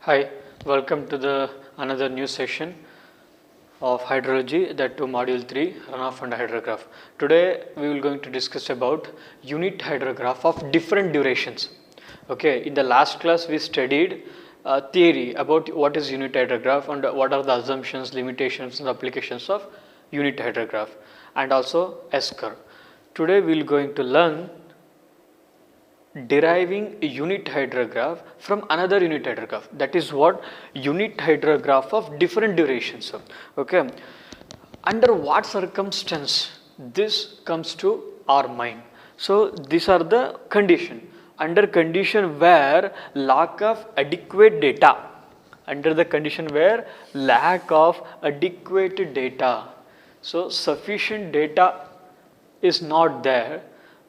Hi, welcome to the another new session of hydrology, that to module 3 runoff and hydrograph. Today we will going to discuss about unit hydrograph of different durations. Okay, in the last class we studied theory about what is unit hydrograph and what are the assumptions, limitations and applications of unit hydrograph, and also S-curve. Today we will going to learn deriving a unit hydrograph from another unit hydrograph, that is what unit hydrograph of different durations. Okay, under what circumstance this comes to our mind? So these are the condition. Under condition where lack of adequate data, under the condition where lack of adequate data, so sufficient data is not there,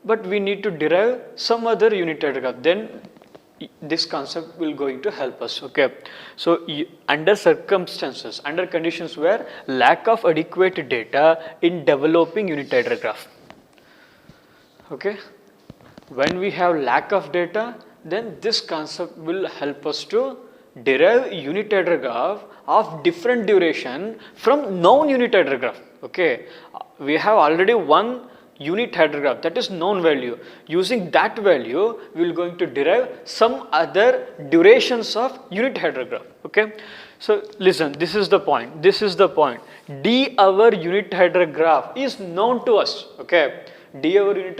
but we need to derive some other unit hydrograph, then this concept will going to help us. Okay, so under circumstances, under conditions where lack of adequate data in developing unit hydrograph. Okay, when we have lack of data, then this concept will help us to derive unit hydrograph of different duration from known unit hydrograph. Okay, we have already one unit hydrograph, that is known value. Using that value we will going to derive some other durations of unit hydrograph. Okay, so listen, this is the point, d our unit hydrograph is known to us. Okay, d our unit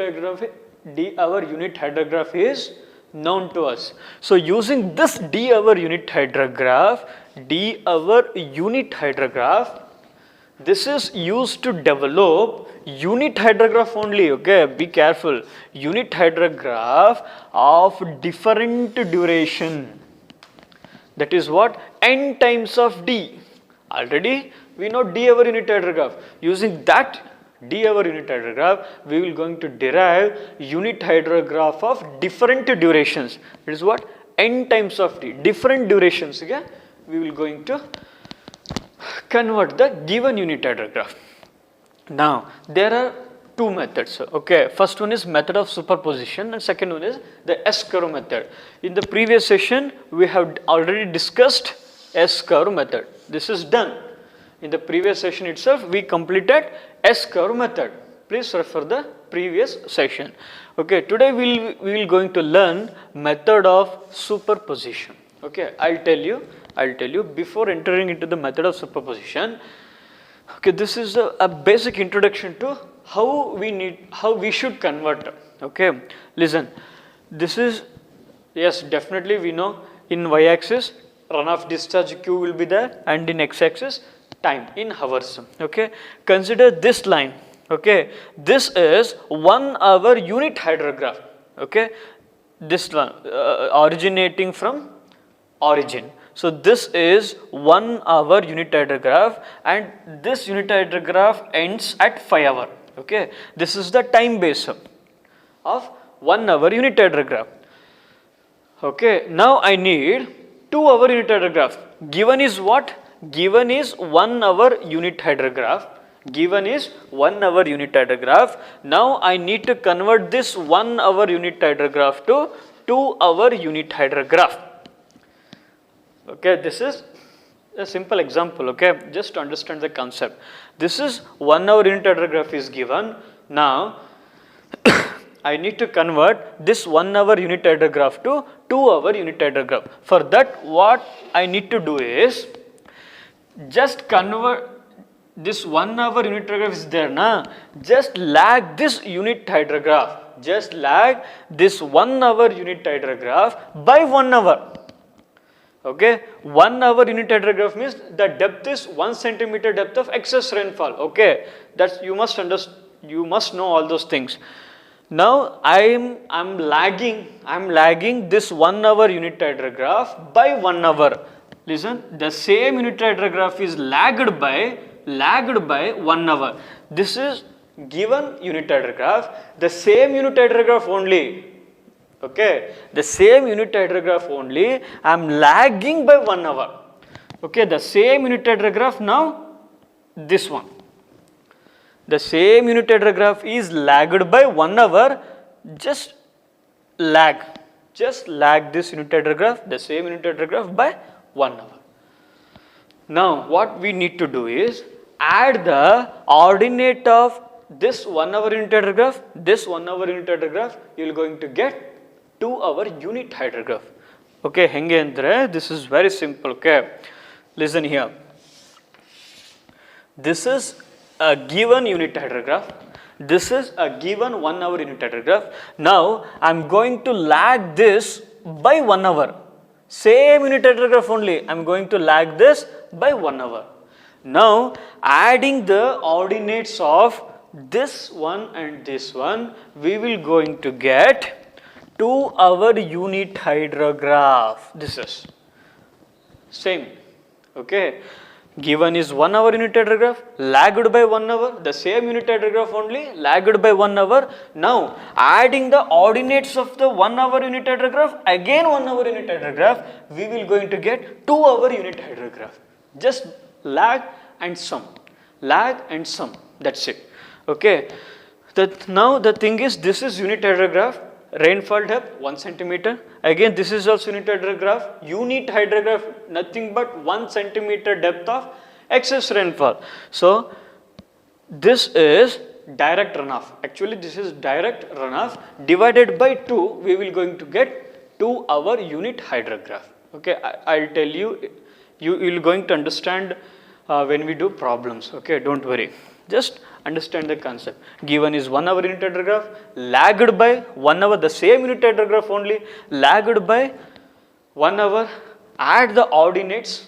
hydrograph is known to us. So using this d our unit hydrograph, this is used to develop unit hydrograph only. Okay, be careful, unit hydrograph of different duration, that is what n times of d. Already we know d our unit hydrograph. Using that d our unit hydrograph, we will going to derive unit hydrograph of different durations, that is what n times of d, different durations. Okay, we will going to convert the given unit hydrograph. Now there are two methods. Okay, first one is method of superposition and second one is the S-curve method. In the previous session we have already discussed S-curve method. This is done. In the previous session itself we completed S-curve method. Please refer the previous session. Okay, today we will going to learn method of superposition. Okay, I'll tell you before entering into the method of superposition. Okay, this is a basic introduction to how we should convert. Okay, listen, this is, yes, definitely we know in y-axis runoff discharge Q will be there and in x-axis time in hours. Okay, consider this line. Okay, this is 1 hour unit hydrograph. Okay, this one originating from origin. So this is 1 hour unit hydrograph and this unit hydrograph ends at 5 hours. Okay, this is the time base of 1 hour unit hydrograph. Okay, now I need 2 hour unit hydrograph. Given is what? Given is 1 hour unit hydrograph. Given is 1 hour unit hydrograph. Now I need to convert this 1 hour unit hydrograph to 2 hour unit hydrograph. Okay, this is a simple example. Okay, just to understand the concept. This is 1 hour unit hydrograph is given. Now I need to convert this 1 hour unit hydrograph to 2 hour unit hydrograph. For that, what I need to do is just convert this 1 hour unit hydrograph is there na, just lag this unit hydrograph, just lag this 1 hour unit hydrograph by 1 hour. Okay, 1 hour unit hydrograph means the depth is 1 centimeter depth of excess rainfall. Okay, that's you must understand, you must know all those things. Now I'm lagging this 1 hour unit hydrograph by 1 hour. Listen, the same unit hydrograph is lagged by 1 hour. This is given unit hydrograph, the same unit hydrograph only. Okay, the same unit hydrograph only, I am lagging by 1 hour. Okay, the same unit hydrograph, now this one. The same unit hydrograph is lagged by 1 hour, just lag this unit hydrograph, the same unit hydrograph by 1 hour. Now what we need to do is add the ordinate of this 1 hour unit hydrograph, this 1 hour unit hydrograph, you are going to get 2 hour unit hydrograph. Okay, henge andre this is very simple. Okay, listen here. This is a given unit hydrograph. This is a given 1 hour unit hydrograph. Now I am going to lag this by 1 hour. Same unit hydrograph only. I am going to lag this by 1 hour. Now adding the ordinates of this one and this one, we will going to get 2 hour unit hydrograph. This is same. Okay. Given is 1 hour unit hydrograph, lagged by 1 hour, the same unit hydrograph only, lagged by 1 hour. Now, adding the ordinates of the 1 hour unit hydrograph, again 1 hour unit hydrograph, we will going to get 2 hour unit hydrograph. Just lag and sum, that's it. Okay. Now the thing is, this is unit hydrograph, rainfall depth 1 centimeter. Again this is also unit hydrograph, nothing but 1 centimeter depth of excess rainfall. So this is direct runoff. Actually this is direct runoff divided by 2, we will going to get 2 hour unit hydrograph. Okay, I'll tell you, you will going to understand when we do problems. Okay, don't worry, just understand the concept. Given is 1 hour unit hydrograph, lagged by 1 hour, the same unit hydrograph only, lagged by 1 hour, add the ordinates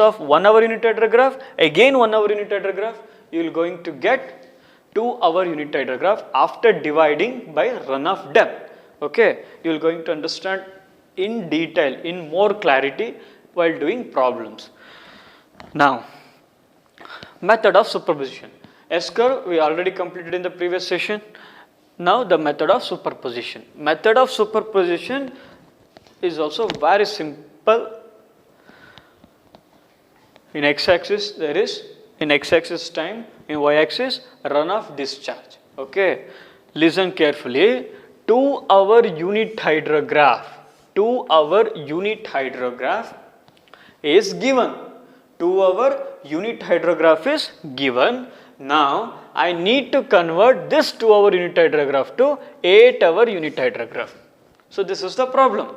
of 1 hour unit hydrograph, again 1 hour unit hydrograph, you will going to get 2 hour unit hydrograph after dividing by runoff depth. Okay, you will going to understand in detail, in more clarity while doing problems. Now, method of superposition. S-curve we already completed in the previous session. Now the method of superposition. Method of superposition is also very simple. In x-axis there is, in x-axis time, in y-axis runoff discharge. Okay, listen carefully. 2 hour unit hydrograph, 2 hour unit hydrograph is given. 2 hour unit hydrograph is given. Now I need to convert this 2 hour unit hydrograph to 8 hour unit hydrograph. So this is the problem.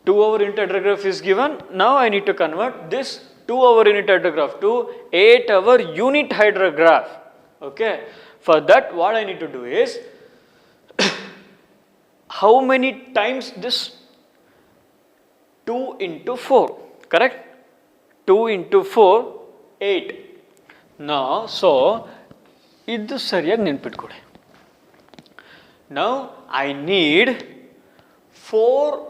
2 hour unit hydrograph is given. Now I need to convert this 2 hour unit hydrograph to 8 hour unit hydrograph. Okay. For that what I need to do is how many times this 2 into 4, correct? 2 into 4, 8. Now, so, this sariyagi nenpitkolli. Now, I need 4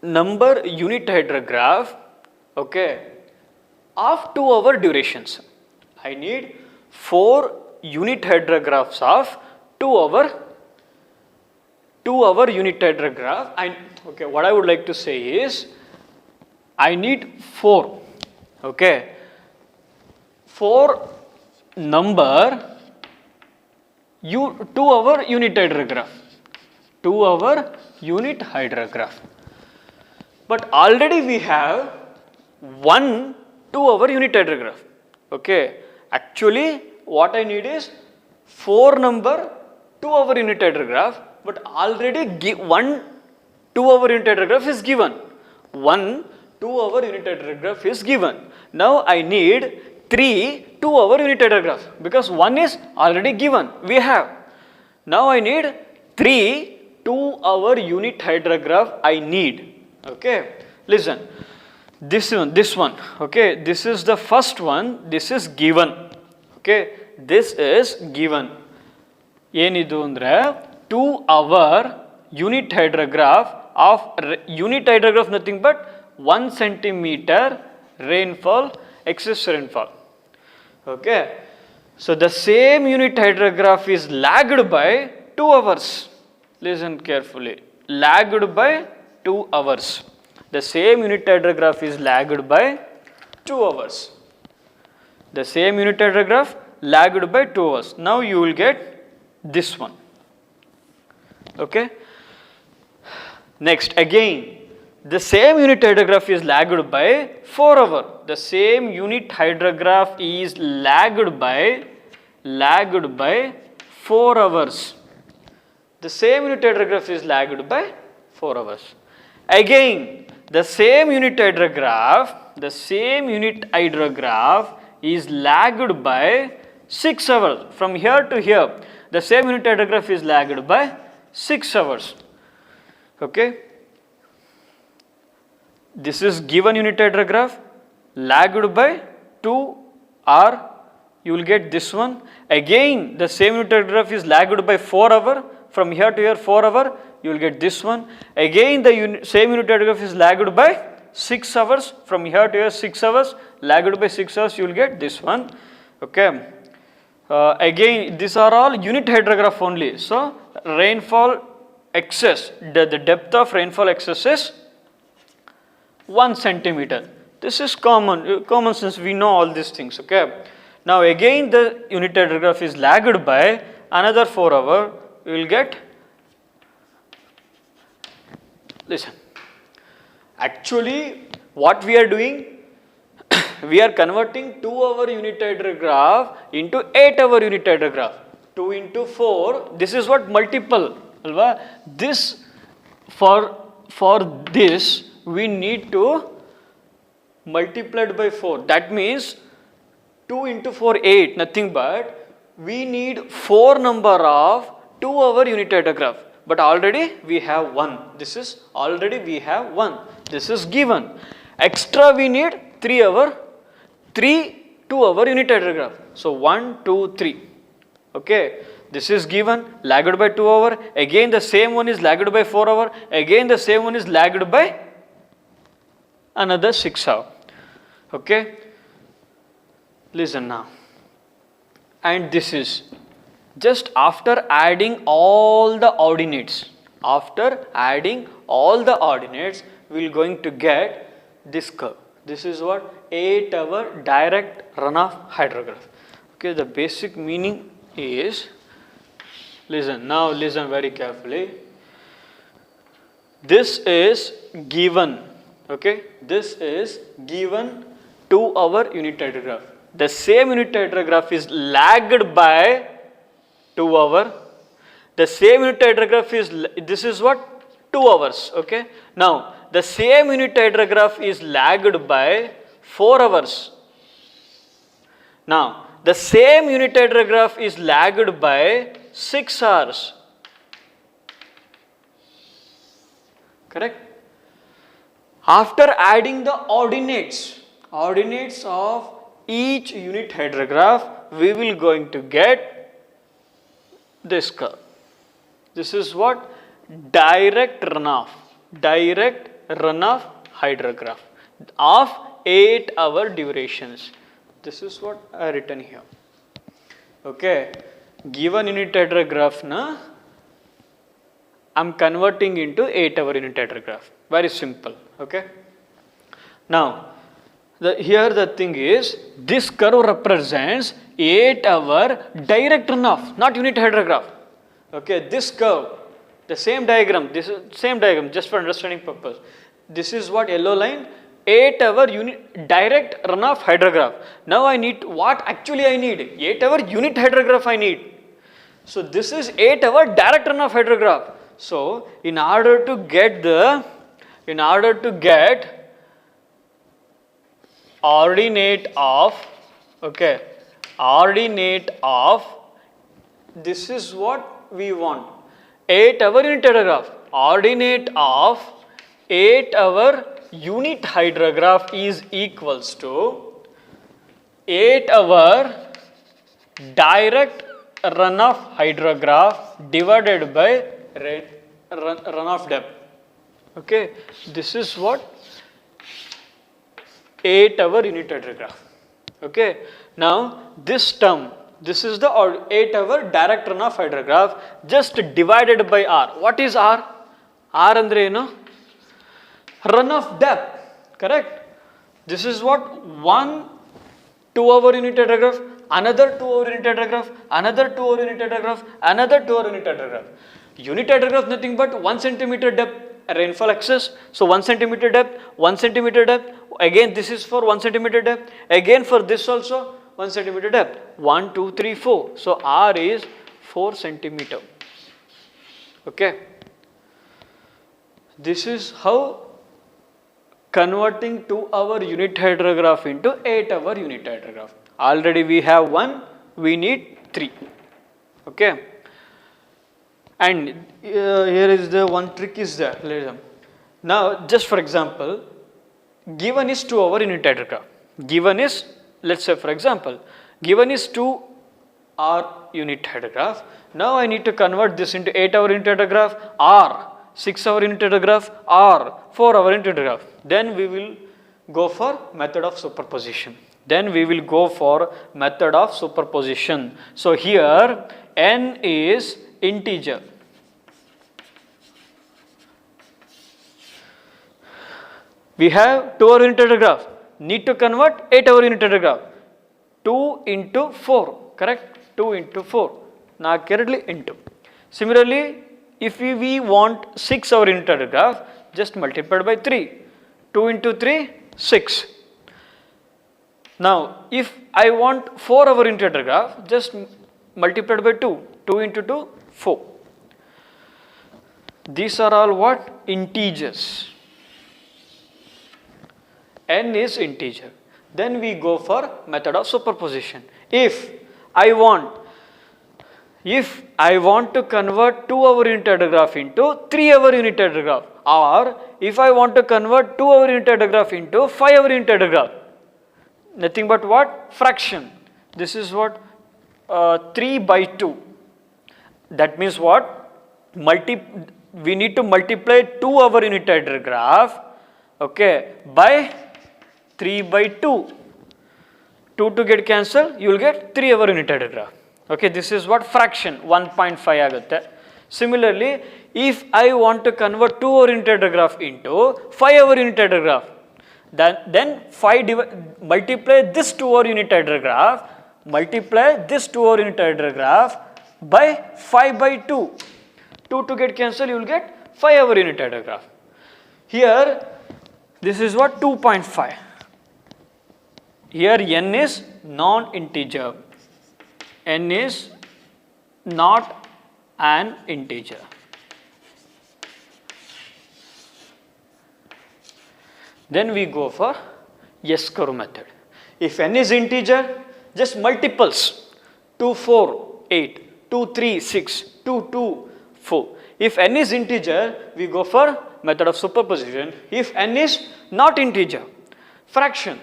number unit hydrograph, okay, of 2 hour durations. I need 4 unit hydrographs of 2 hour unit hydrograph. Okay, what I would like to say is, I need 4, okay, 4 number 2 hour unit hydrograph, 2 hour unit hydrograph. But already we have 1 2 hour unit hydrograph, okay. Actually what I need is 4 number 2 hour unit hydrograph, but already 1 2 hour unit hydrograph is given. 1 2 hour unit hydrograph is given. Now I need 3 2 hour unit hydrographs because 1 is already given. We have. Now I need 3 2 hour unit hydrograph I need. Okay. Listen. This one. Okay. This is the first one. This is given. Okay. This is given. Yenidu andre 2 hour unit hydrograph of unit hydrograph nothing but 1 centimeter rainfall, excess rainfall. Okay. So the same unit hydrograph is lagged by 2 hours. Listen carefully. Lagged by 2 hours. The same unit hydrograph is lagged by 2 hours. The same unit hydrograph lagged by 2 hours. Now you will get this one. Okay. Next, again, the same unit hydrograph is lagged by 4 hours. The same unit hydrograph is lagged by 4 hours. The same unit hydrograph is lagged by 4 hours. Again, the same unit hydrograph is lagged by 6 hours. From here to here, the same unit hydrograph is lagged by 6 hours. Okay. This is given unit hydrograph, lagged by 2 hours. You will get this one. Again, the same unit hydrograph is lagged by 4 hours. From here to here 4 hours, you will get this one. Again, the same unit hydrograph is lagged by 6 hours. From here to here 6 hours, lagged by 6 hours, you will get this one. Okay. Again, these are all unit hydrograph only. So, rainfall excess, the depth of rainfall excess is 1 centimeter. This is common sense, we know all these things. Okay. Now, again, the unit hydrograph is lagged by another 4 hours. You will get, listen, actually what we are doing, we are converting 2 hour unit hydrograph into 8 hour unit hydrograph. 2 into 4, this is what multiple, alva? This, for this, we need to multiply it by 4. That means 2 into 4, 8, nothing but we need 4 number of 2 hour unit hydrograph, but already we have 1. This is already we have 1. This is given. Extra we need 2 hour unit hydrograph. So 1, 2, 3. Okay. This is given, lagged by 2 hours. Again the same one is lagged by 4 hours. Again the same one is lagged by another 6 hours. Okay. Listen now. And this is just after adding all the ordinates. After adding all the ordinates, we are going to get this curve. This is what? 8 hour direct runoff hydrograph. Okay, the basic meaning is, listen, now listen very carefully. This is given, okay, this is given 2 hour unit hydrograph. The same unit hydrograph is lagged by 2 hours. The same unit hydrograph is, this is what? 2 hours, okay. Now, the same unit hydrograph is lagged by 4 hours. Now, the same unit hydrograph is lagged by 6 hours. Correct? After adding the ordinates of each unit hydrograph, we will going to get this curve. This is what? Direct runoff hydrograph of 8 hour durations. This is what I written here. Okay, given unit hydrograph na I'm converting into 8 hour unit hydrograph. Very simple. Okay. Now, here the thing is, this curve represents 8 hour direct runoff, not unit hydrograph. Okay, this curve, the same diagram, this is same diagram just for understanding purpose. This is what yellow line, 8 hour unit direct runoff hydrograph. Now I need what actually I need? 8 hour unit hydrograph I need. So this is 8 hour direct runoff hydrograph. So in order to get ordinate of, okay, ordinate of, this is what we want, 8 hour unit hydrograph. Ordinate of 8 hour unit hydrograph is equals to 8 hour direct runoff hydrograph divided by runoff depth. Okay, this is what? 8 hour unit hydrograph. Okay, now this term, this is the 8 hour direct runoff hydrograph just divided by R. What is R? R andre eno? Runoff depth, correct? This is what? 1 2 hour unit hydrograph, another 2 hour unit hydrograph, another 2 hour unit hydrograph, another 2 hour unit hydrograph. Unit hydrograph nothing but 1 centimeter depth rainfall excess. So 1 centimeter depth, 1 centimeter depth. Again, this is for 1 centimeter depth. Again, for this also 1 centimeter depth. 1, 2, 3, 4. So R is 4 centimeter. Okay. This is how converting 2 hour unit hydrograph into 8 hour unit hydrograph. Already we have 1, we need 3. Okay. And here is the one trick is there. Now, just for example, given is 2 hour unit hydrograph. Given is, let's say for example, given is 2 hour unit hydrograph. Now I need to convert this into 8 hour unit hydrograph or 6 hour unit hydrograph or 4 hour unit hydrograph. Then we will go for method of superposition. So here n is integer. We have 2 hour unit hydrograph. Need to convert 8 hour unit hydrograph. 2 into 4, correct? 2 into 4. Now carefully into. Similarly, if we want 6 hour unit hydrograph, just multiplied by 3. 2 into 3, 6. Now, if I want 4 hour unit hydrograph, just multiplied by 2. 2 into 2, 4. These are all what? Integers. N is integer. Then we go for method of superposition. If I want to convert 2 hour unit hydrograph into 3 hour unit hydrograph, or if I want to convert 2 hour unit hydrograph into 5 hour unit hydrograph, nothing but what? Fraction. This is what? 3 by 2. That means what? We need to multiply 2 hour unit hydrograph, okay, by 3 by 2. 2 to get cancelled, you will get 3 hour unit hydrograph. Okay, this is what? Fraction 1.5 agutte. Similarly, if I want to convert 2 hour unit hydrograph into 5 hour unit hydrograph, then multiply this 2 hour unit hydrograph, by 5 by 2. 2 to get cancelled, you will get 5 hour unit hydrograph. Here, this is what? 2.5. Here n is non-integer. N is not an integer. Then we go for S-curve method. If n is integer, just multiples. 2, 4, 8. 2, 3, 6. 2, 2, 4. If n is integer, we go for method of superposition. If n is not integer, fraction.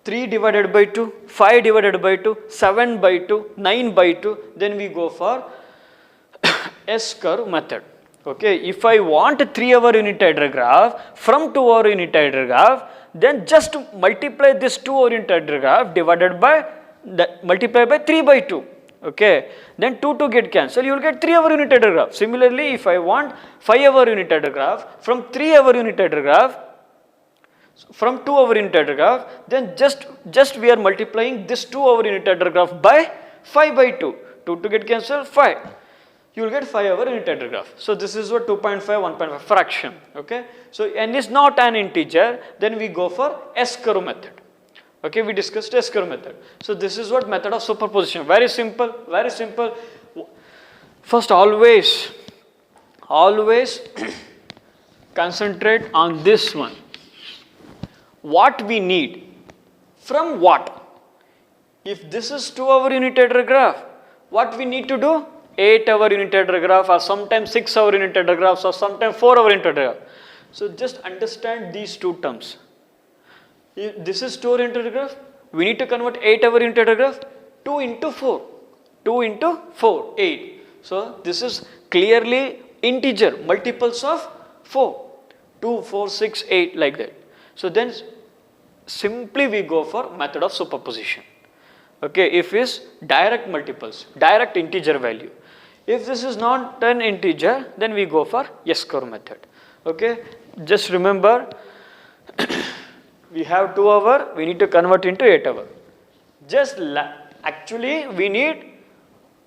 3 divided by 2, 5 divided by 2, 7 by 2, 9 by 2, then we go for S-curve method. Okay, if I want 3 hour unit hydrograph from 2 hour unit hydrograph, then just multiply this 2 hour unit hydrograph multiply by 3 by 2. Okay, then 2 to get cancelled, you will get 3 hour unit hydrograph. Similarly, if I want 5 hour unit hydrograph from 3 hour unit hydrograph, from 2 hour unit hydrograph, then just we are multiplying this 2 hour unit hydrograph by 5 by 2. 2 to get cancelled, 5. You will get 5 hour unit hydrograph. So this is what? 2.5, 1.5 fraction. Okay. So n is not an integer, then we go for S-curve method. Okay, we discussed S-curve method. So this is what? Method of superposition. Very simple, very simple. First, always concentrate on this one. What we need from what? If this is 2 hour unit hydrograph, what we need to do? 8 hour unit hydrograph, or sometimes 6 hour unit hydrographs, or sometimes 4 hour unit hydrograph. So just understand these two terms. If this is 2 hour unit hydrograph, we need to convert 8 hour unit hydrograph. 2 into 4. 2 into 4, 8. So this is clearly integer, multiples of 4. 2, 4, 6, 8 like that. So then simply we go for method of superposition. Okay, if is direct multiples, direct integer value. If this is not an integer, then we go for S-curve method. Okay, just remember we have 2 hour, we need to convert into 8 hour. Actually we need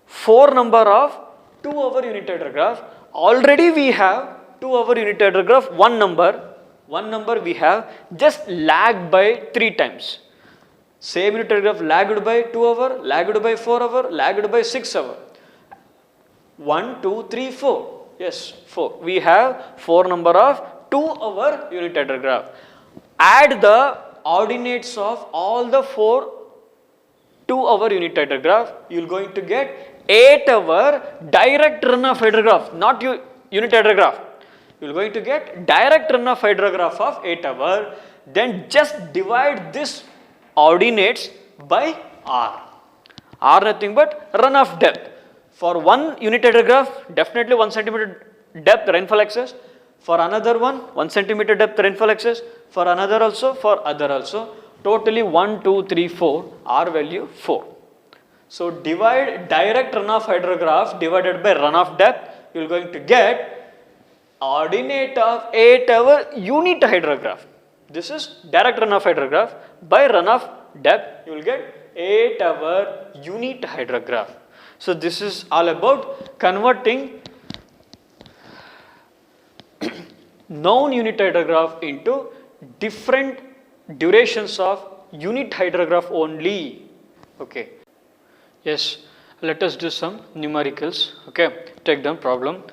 4 number of 2 hour unit hydrograph. Already we have 2 hour unit hydrograph, one number we have just lagged by 3 times. Same unit hydrograph lagged by 2 hour, lagged by 4 hour, lagged by 6 hour. 1, 2, 3, 4. Yes, 4. We have 4 number of 2 hour unit hydrograph. Add the ordinates of all the 4 2 hour unit hydrograph, you are going to get 8 hour direct runoff hydrograph, not unit hydrograph. You are going to get direct runoff hydrograph of 8 hour. Then just divide this ordinates by R. R nothing but runoff depth. For one unit hydrograph, definitely 1 centimeter depth rainfall excess. For another one, 1 centimeter depth rainfall excess. For another also, for other also. Totally 1, 2, 3, 4, R value 4. So divide direct runoff hydrograph divided by runoff depth, you are going to get ordinate of 8 hour unit hydrograph. This is direct runoff hydrograph. By runoff depth, you will get 8 hour unit hydrograph. So this is all about converting known unit hydrograph into different durations of unit hydrograph only. Okay. Yes, let us do some numericals. Okay, take down problem.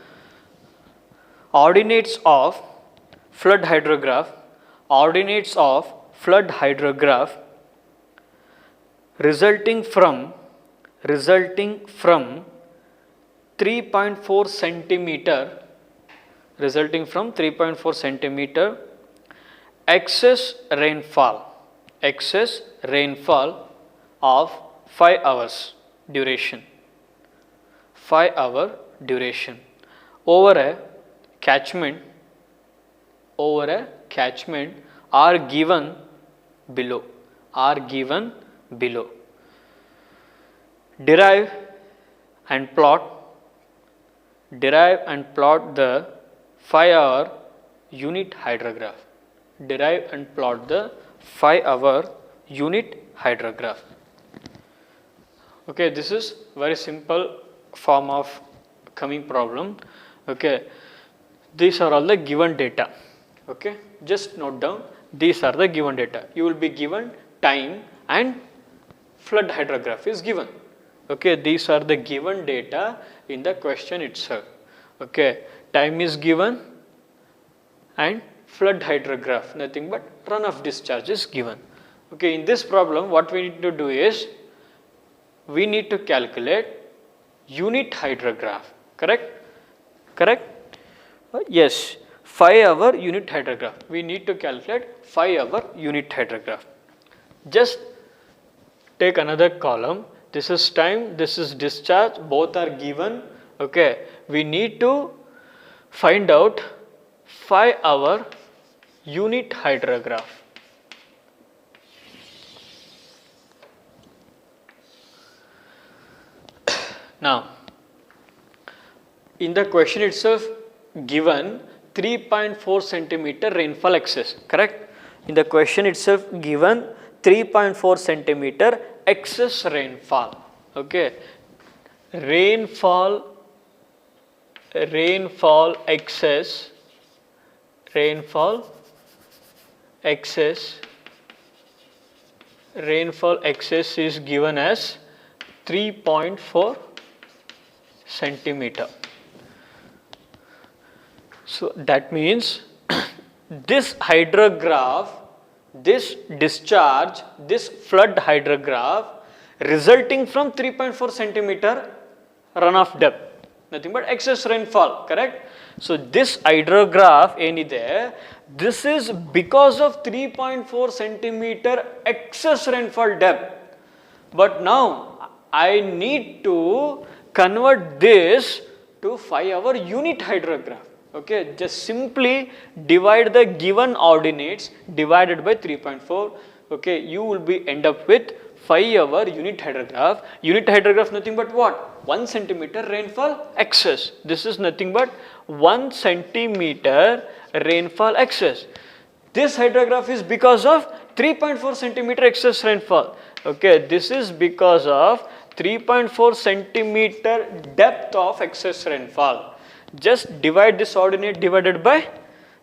Ordinates of flood hydrograph, ordinates of flood hydrograph resulting from 3.4 centimeter, resulting from 3.4 centimeter excess rainfall of 5 hours duration, 5 hour duration over a catchment are given below. Derive and plot the 5 hour unit hydrograph. Derive and plot the 5 hour unit hydrograph. Okay, this is very simple form of coming problem. Okay, these are all the given data. Okay, just note down, these are the given data. You will be given time and flood hydrograph is given. Okay, these are the given data in the question itself. Okay, time is given and flood hydrograph, nothing but runoff discharge is given. Okay, in this problem what we need to do is we need to calculate unit hydrograph. Correct? Yes, 5 hour unit hydrograph. We need to calculate 5 hour unit hydrograph. Just take another column. This is time, this is discharge, both are given. Okay, we need to find out 5 hour unit hydrograph. Now, in the question itself given 3.4 centimeter rainfall excess, correct? In the question itself given 3.4 centimeter excess rainfall. Okay, rainfall excess is given as 3.4 centimeter. So that means this hydrograph, this discharge, this flood hydrograph resulting from 3.4 centimeter runoff depth, nothing but excess rainfall, correct? So this hydrograph there, this is because of 3.4 centimeter excess rainfall depth. But now I need to convert this to 5 hour unit hydrograph. Okay, just simply divide the given ordinates divided by 3.4. Okay, you will be end up with 5 hour unit hydrograph. Unit hydrograph nothing but what? 1 centimeter rainfall excess. This is nothing but 1 centimeter rainfall excess. This hydrograph is because of 3.4 centimeter excess rainfall. Okay, this is because of 3.4 centimeter depth of excess rainfall. Just divide this ordinate divided by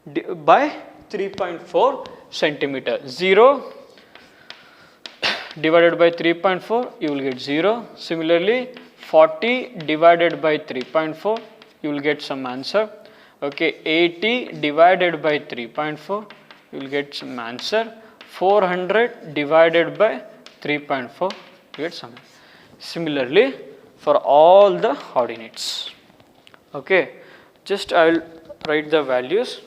3.4 centimeter. 0 divided by 3.4, you will get 0. Similarly, 40 divided by 3.4, you will get some answer. Okay, 80 divided by 3.4, you will get some answer. 400 divided by 3.4, you get some. Similarly, for all the ordinates. Okay, just I will write the values.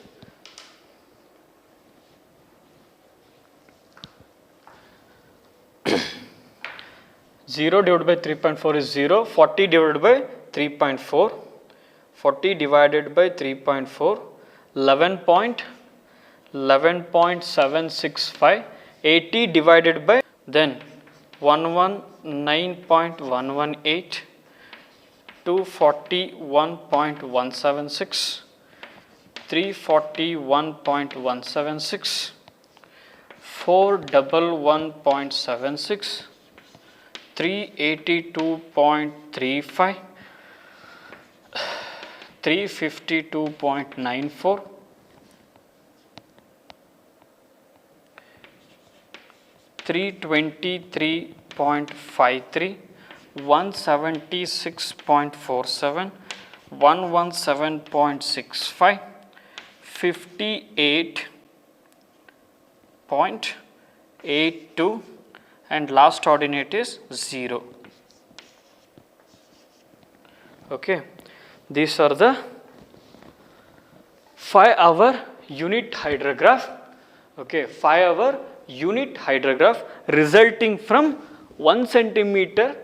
Zero divided by 3.4 is 0. 40 divided by 3.4. 40 divided by 3.4. 11.765. 80 divided by then 119.118. 241.176. 341.176. 411.76. 382.35, 352.94, 323.53, 176.47, 117.65, 58.82, and last ordinate is 0. Okay, these are the 5-hour unit hydrograph. Okay, 5-hour unit hydrograph resulting from 1 centimeter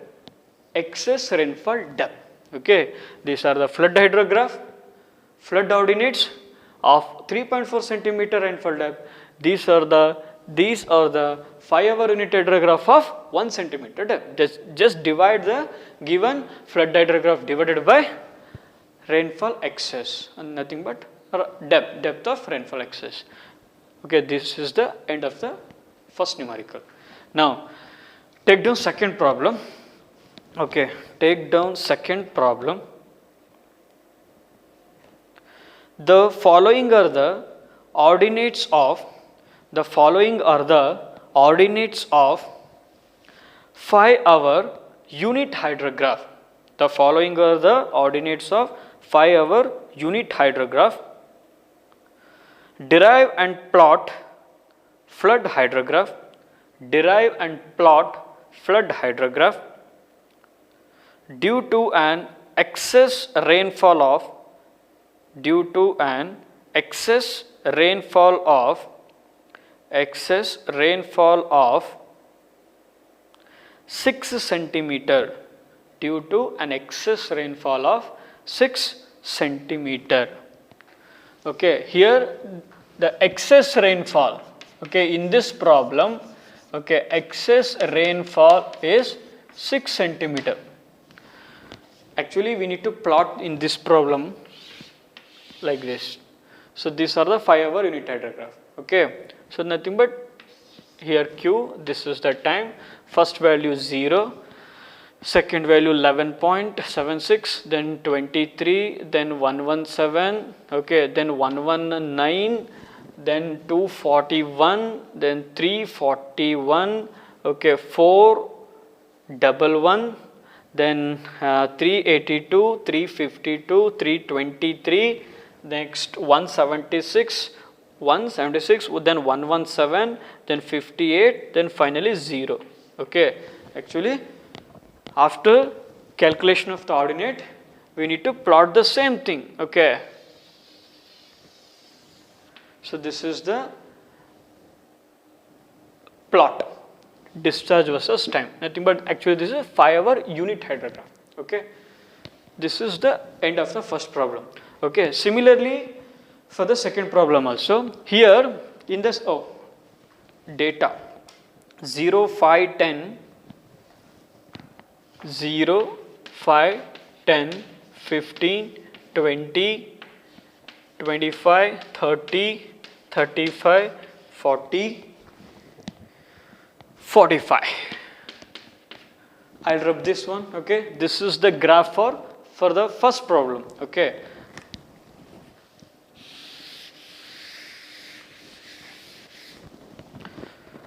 excess rainfall depth. Okay, these are the flood hydrograph, flood ordinates of 3.4 centimeter rainfall depth. These are the 5-hour unit hydrograph of 1 centimeter depth. Just divide the given flood hydrograph divided by rainfall excess and nothing but depth of rainfall excess. Okay, this is the end of the first numerical. Now, take down second problem. Okay, take down second problem. The following are the ordinates of 5-hour unit hydrograph. The following are the ordinates of 5-hour unit hydrograph. Derive and plot flood hydrograph. Derive and plot flood hydrograph. Due to an excess rainfall of 6 centimeter, due to an excess rainfall of 6 centimeter. Okay, here the excess rainfall, okay, in this problem, okay, excess rainfall is 6 centimeter. Actually, we need to plot in this problem like this. So these are the 5-hour unit hydrograph. Okay, so nothing but here Q, this is the time, first value 0, second value 11.76, then 23, then 117, okay, then 119, then 241, then 341, okay, 411, then 382, 352, 323, next 176, then 117, then 58, then finally 0. Okay, actually after calculation of the ordinate, we need to plot the same thing. Okay, so this is the plot, discharge versus time, nothing but actually this is a 5-hour unit hydrograph. Okay, this is the end of the first problem. Okay, similarly for the second problem also, here in this data 0, 5, 10, 0, 5, 10, 15, 20, 25, 30, 35, 40, 45. I'll rub this one. Okay, this is the graph for the first problem. Okay,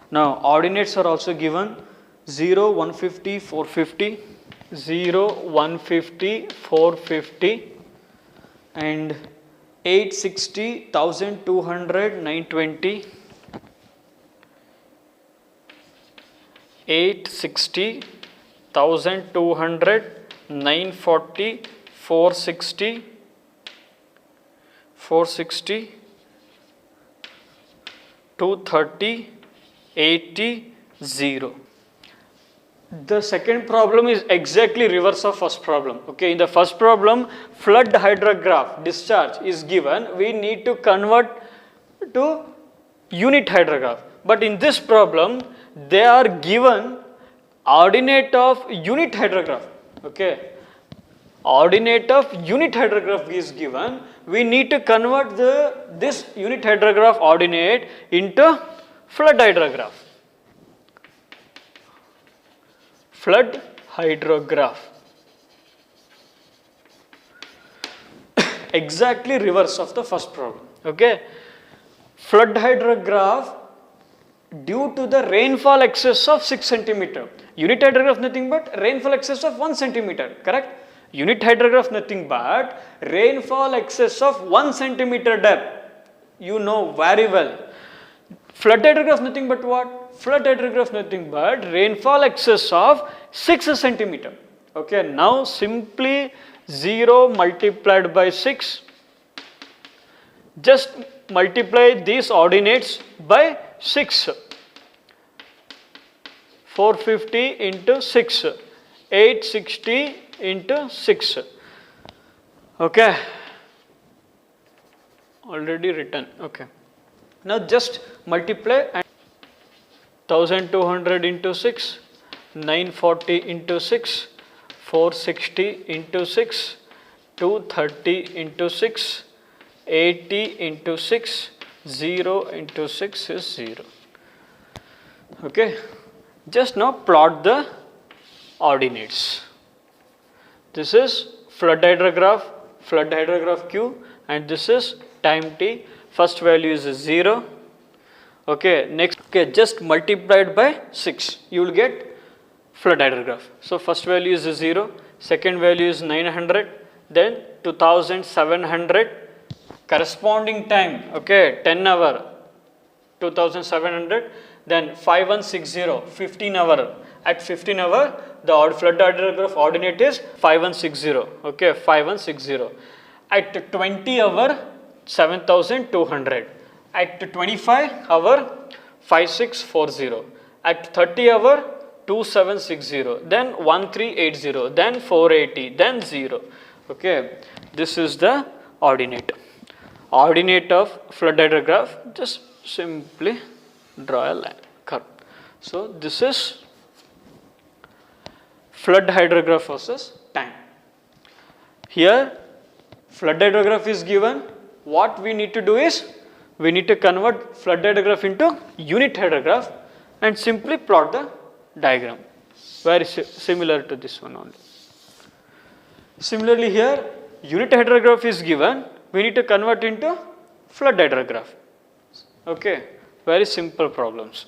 Now ordinates are also given 0, 150, 450, 0, 150, 450 and 860, 1200, 920, 860, 1200, 940, 460, 460, 230, 80, 0. The second problem is exactly reverse of first problem. Okay, in the first problem, flood hydrograph discharge is given. We need to convert to unit hydrograph. But in this problem, they are given ordinate of unit hydrograph. Okay, ordinate of unit hydrograph is given. We need to convert this unit hydrograph ordinate into flood hydrograph. Flood hydrograph. Exactly reverse of the first problem. Okay. Flood hydrograph due to the rainfall excess of 6 centimeter. Unit hydrograph nothing but rainfall excess of 1 centimeter. Correct? Unit hydrograph nothing but rainfall excess of 1 centimeter depth. You know very well. Flood hydrograph nothing but what? Flood hydrograph nothing but rainfall excess of 6 centimeter. Okay, now simply 0 multiplied by 6. Just multiply these ordinates by 6. 450 into 6. 860 into 6. Okay. Already written. Okay. Now just multiply and 1200 into 6, 940 into 6, 460 into 6, 230 into 6, 80 into 6, 0 into 6 is 0. Okay. Just now plot the ordinates. This is flood hydrograph Q, and this is time t. First value is 0. Okay, next, okay, just multiplied by 6, you will get flood hydrograph. So first value is 0, second value is 900, then 2700, corresponding time, okay, 10 hour, 2700, then 5160, 15 hour. At 15 hour, the flood hydrograph ordinate is 5160, okay, 5160. At 20 hour, 7200. At 25 hour, 5640. At 30 hour, 2760. Then 1380. Then 480. Then 0. Okay. This is the ordinate. Ordinate of flood hydrograph. Just simply draw a line, curve. So this is flood hydrograph versus time. Here, flood hydrograph is given. What we need to do is, we need to convert flood hydrograph into unit hydrograph and simply plot the diagram. Very similar to this one only. Similarly here, unit hydrograph is given. We need to convert into flood hydrograph. Okay, very simple problems.